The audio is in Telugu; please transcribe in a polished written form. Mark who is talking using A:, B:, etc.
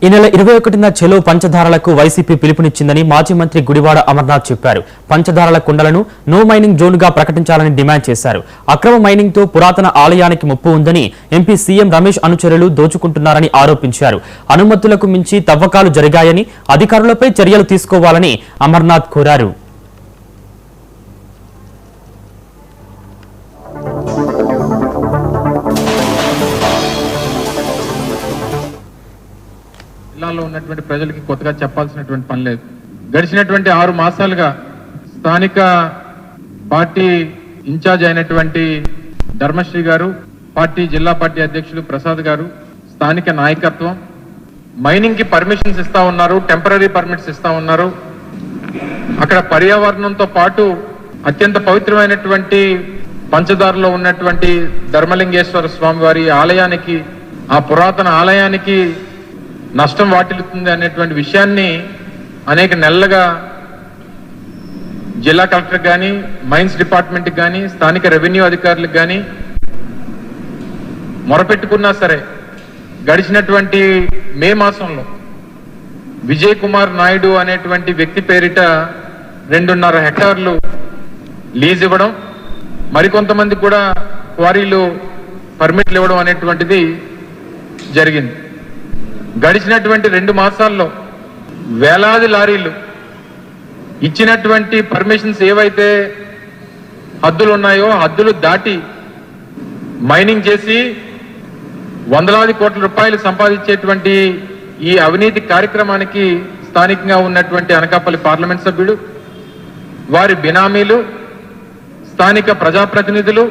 A: ఈ నెల 21న చెలో పంచదారలకు వైసీపీ పిలుపునిచ్చిందని మాజీ మంత్రి గుడివాడ అమర్నాథ్ చెప్పారు. పంచదారల కుండలను నో మైనింగ్ జోన్గా ప్రకటించాలని డిమాండ్ చేశారు. అక్రమ మైనింగ్తో పురాతన ఆలయానికి ముప్పు ఉందని ఎంపీ సీఎం రమేష్ అనుచరులు దోచుకుంటున్నారని ఆరోపించారు. అనుమతులకు మించి తవ్వకాలు జరిగాయని అధికారులపై చర్యలు తీసుకోవాలని అమర్నాథ్ కోరారు.
B: జిల్లాలో ఉన్నటువంటి ప్రజలకి కొత్తగా చెప్పాల్సినటువంటి పని లేదు. గడిచినటువంటి 6 మాసాలుగా స్థానిక పార్టీ ఇన్ఛార్జ్ అయినటువంటి ధర్మశ్రీ గారు, జిల్లా పార్టీ అధ్యక్షులు ప్రసాద్ గారు, స్థానిక నాయకత్వం మైనింగ్ కి పర్మిషన్స్ ఇస్తా ఉన్నారు, టెంపరరీ పర్మిట్స్ ఇస్తా ఉన్నారు. అక్కడ పర్యావరణంతో పాటు అత్యంత పవిత్రమైనటువంటి పంచదారలో ఉన్నటువంటి ధర్మలింగేశ్వర స్వామి వారి ఆలయానికి, ఆ పురాతన ఆలయానికి నష్టం వాటిల్లుతుంది అనేటువంటి విషయాన్ని అనేక నెలలుగా జిల్లా కలెక్టర్ కానీ, మైన్స్ డిపార్ట్మెంట్కి కానీ, స్థానిక రెవెన్యూ అధికారులకు కానీ మొరపెట్టుకున్నా సరే గడిచినటువంటి మే మాసంలో విజయ్ కుమార్ నాయుడు అనేటువంటి వ్యక్తి పేరిట 2.5 హెక్టార్లు లీజ్ ఇవ్వడం, మరికొంతమంది కూడా క్వారీలు పర్మిట్లు ఇవ్వడం అనేటువంటిది జరిగింది. గడిచినటువంటి 2 మాసాల్లో వేలాది లారీలు ఇచ్చినటువంటి పర్మిషన్స్ ఏవైతే హద్దులు ఉన్నాయో హద్దులు దాటి మైనింగ్ చేసి వందలాది కోట్ల రూపాయలు సంపాదించేటువంటి ఈ అవినీతి కార్యక్రమానికి స్థానికంగా ఉన్నటువంటి అనకాపల్లి పార్లమెంట్ సభ్యుడు, వారి బినామీలు, స్థానిక ప్రజాప్రతినిధులు,